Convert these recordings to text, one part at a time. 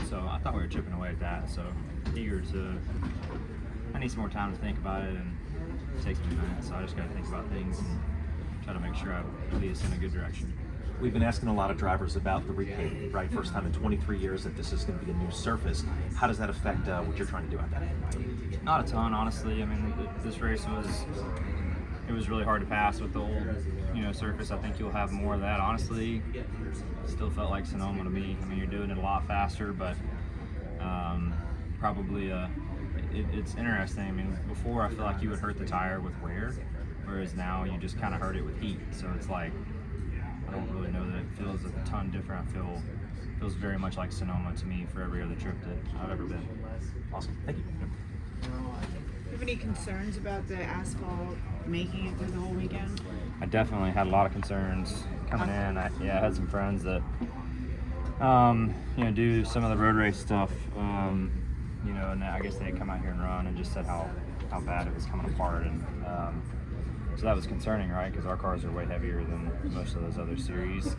So I thought we were chipping away at that. So eager to. I need some more time to think about it, and it takes me a minute. So I just got to think about things and try to make sure I lead us in a good direction. We've been asking a lot of drivers about the repaving, right? First time in 23 years that this is going to be a new surface. How does that affect what you're trying to do out there? Not a ton, honestly. I mean, this race was really hard to pass with the old, surface. I think you'll have more of that. Honestly, still felt like Sonoma to me. I mean, you're doing it a lot faster, but probably it's interesting. I mean, before I feel like you would hurt the tire with wear, whereas now you just kind of hurt it with heat. So it's like, I don't really know that it feels a ton different. It feels very much like Sonoma to me for every other trip that I've ever been. Awesome. Thank you. Do you have any concerns about the asphalt making it through the whole weekend? I definitely had a lot of concerns coming in. I had some friends that, do some of the road race stuff, and I guess they come out here and run and just said how bad it was coming apart. And so that was concerning, right? Because our cars are way heavier than most of those other series.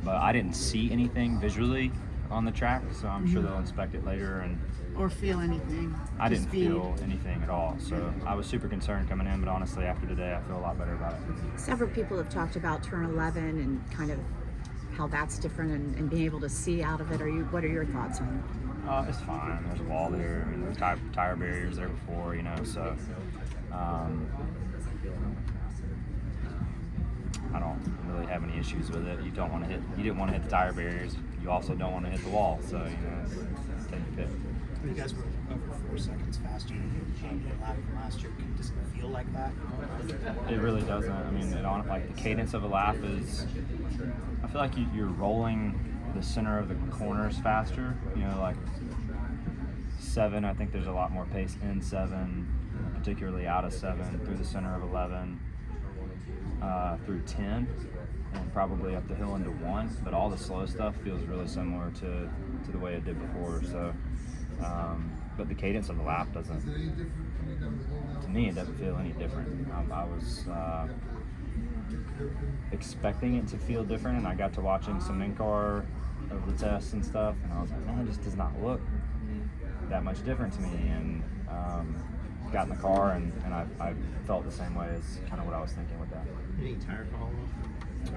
But I didn't see anything visually on the track, so I'm sure they'll inspect it later. Or feel anything? I didn't feel anything at all, so I was super concerned coming in, but honestly, after today, I feel a lot better about it. Several people have talked about turn 11 and kind of how that's different and being able to see out of it. What are your thoughts on it? It's fine. There's a wall there. I mean, there's tire barriers there before, so I don't really have any issues with it. You didn't want to hit the tire barriers. You also don't want to hit the wall, so take your pick. You guys were over 4 seconds faster than your lap from last year. Does it feel like that? It really doesn't. I mean, the cadence of a lap is. I feel like you're rolling the center of the corners faster. Like 7. I think there's a lot more pace in 7, particularly out of 7 through the center of 11, through 10, and probably up the hill into 1. But all the slow stuff feels really similar to the way it did before. So. But the cadence of the lap doesn't, to me, it doesn't feel any different. I was expecting it to feel different, and I got to watching some in-car of the tests and stuff, and I was like, man, it just does not look that much different to me. And got in the car, and I felt the same way as kind of what I was thinking with that. Any tire fall-off?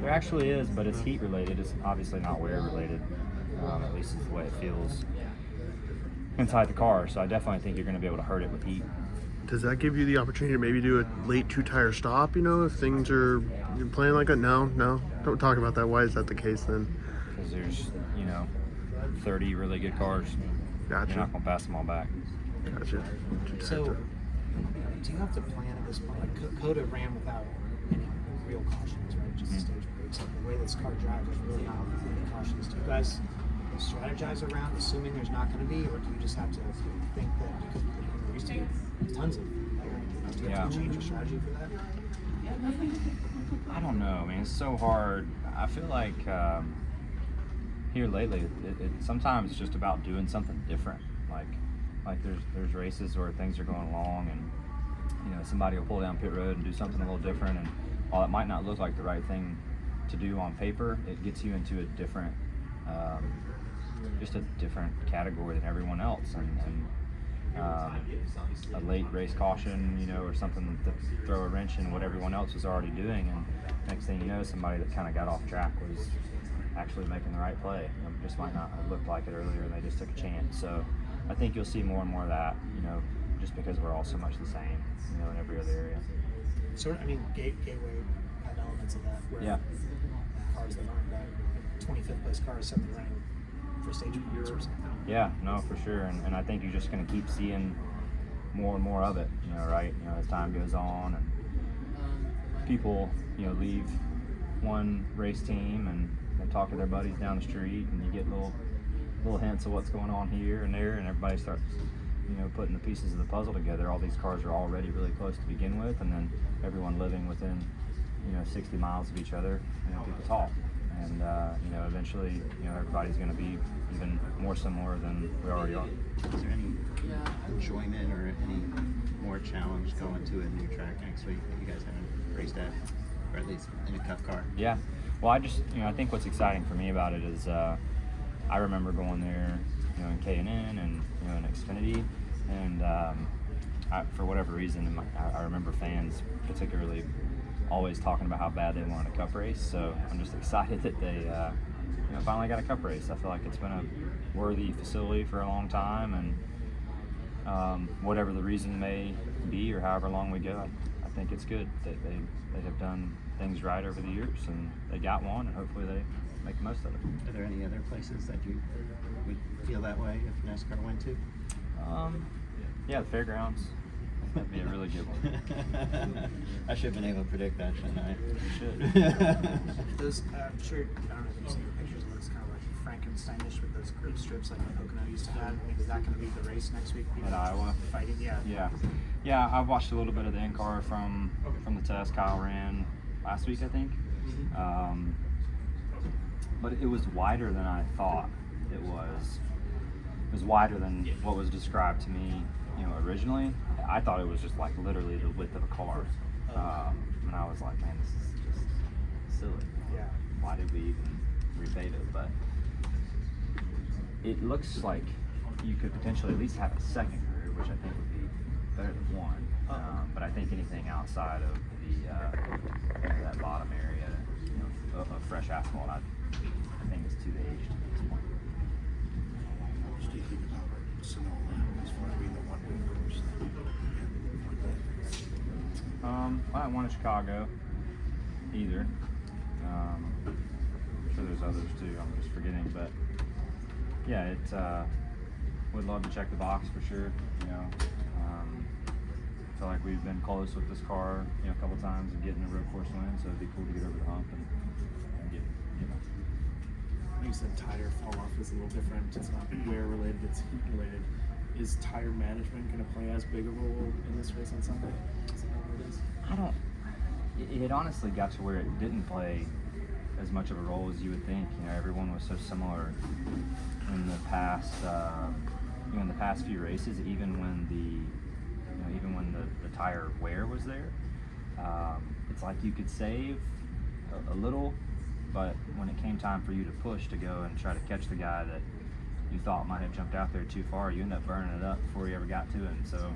There actually is, but it's heat-related. It's obviously not wear-related, at least it's the way it feels inside the car, so I definitely think you're going to be able to hurt it with heat. Does that give you the opportunity to maybe do a late 2-tire stop, if things are you're playing like that? No. Don't talk about that. Why is that the case then? Because there's, 30 really good cars. Gotcha. You're not going to pass them all back. Gotcha. So, do you have to plan at this point? Like, Coda ran without any real cautions, right? Just the stage brakes. Like, the way this car drives, there's really not any cautions. Do you guys strategize around assuming there's not going to be, or do you just have to think that there used to be tons of do you have to change your strategy for that? I don't know. I mean, it's so hard. I feel like here lately, it sometimes it's just about doing something different. Like there's races where things are going along, and somebody will pull down pit road and do something a little different, and while it might not look like the right thing to do on paper, it gets you into a different just a different category than everyone else, and a late race caution, or something to throw a wrench in what everyone else was already doing, and next thing you know, somebody that kind of got off track was actually making the right play. It just might not have looked like it earlier, and they just took a chance. So I think you'll see more and more of that, just because we're all so much the same, in every other area. So, Gateway had elements of that, where cars that aren't that 25th place cars suddenly running for stage points or something. Yeah, no, for sure, and I think you're just going to keep seeing more and more of it, right? As time goes on, and people, leave one race team and they talk to their buddies down the street, and you get little hints of what's going on here and there, and everybody starts, putting the pieces of the puzzle together. All these cars are already really close to begin with, and then everyone living within, 60 miles of each other, people talk. And, eventually, everybody's going to be even more similar than we already are. Is there any enjoyment or any more challenge going to a new track next week that you guys haven't raced at, or at least in a cup car? Yeah. Well, I think what's exciting for me about it is I remember going there in K&N and in Xfinity, and for whatever reason, I remember fans particularly always talking about how bad they wanted a cup race. So I'm just excited that they finally got a cup race. I feel like it's been a worthy facility for a long time, and whatever the reason may be or however long we go, I think it's good that they have done things right over the years, and they got one, and hopefully they make the most of it. Are there any other places that you would feel that way if NASCAR went to? Yeah, the fairgrounds. That'd be a really good one. I should have been able to predict that, shouldn't I? Should. Those, I'm sure, I don't know if you've seen the pictures, it looks kind of like Frankensteinish with those grip strips like Pocono used to have. I mean, is that going to be the race next week? People At Iowa? Fighting, yeah. Yeah. I watched a little bit of the in-car from the test Kyle ran last week, I think. But it was wider than I thought it was. It was wider than what was described to me, originally. I thought it was just like literally the width of a car. And I was like, man, this is just silly. Yeah. Why did we even repave it? But it looks like you could potentially at least have a second rear, which I think would be better than one. But I think anything outside of the that bottom area, of fresh asphalt, I think is too aged at this point. What do you think about Sonoma as far as being the one-way course? I haven't won in Chicago either. I'm sure there's others too. I'm just forgetting, but yeah, it would love to check the box for sure. I feel like we've been close with this car, a couple times and getting a road course win, so it'd be cool to get over the hump and get. You said tire fall off is a little different. It's not wear related, it's heat related. Is tire management going to play as big a role in this race on Sunday? Is that what it is? I don't. It honestly got to where it didn't play as much of a role as you would think. Everyone was so similar in the past. In the past few races, even when the tire wear was there, it's like you could save a little, but when it came time for you to push to go and try to catch the guy that you thought might have jumped out there too far, you end up burning it up before you ever got to him. So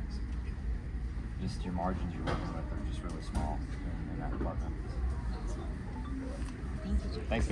just your margins you're working with are just really small in that department. Thank you, Jeff. Thanks, guys.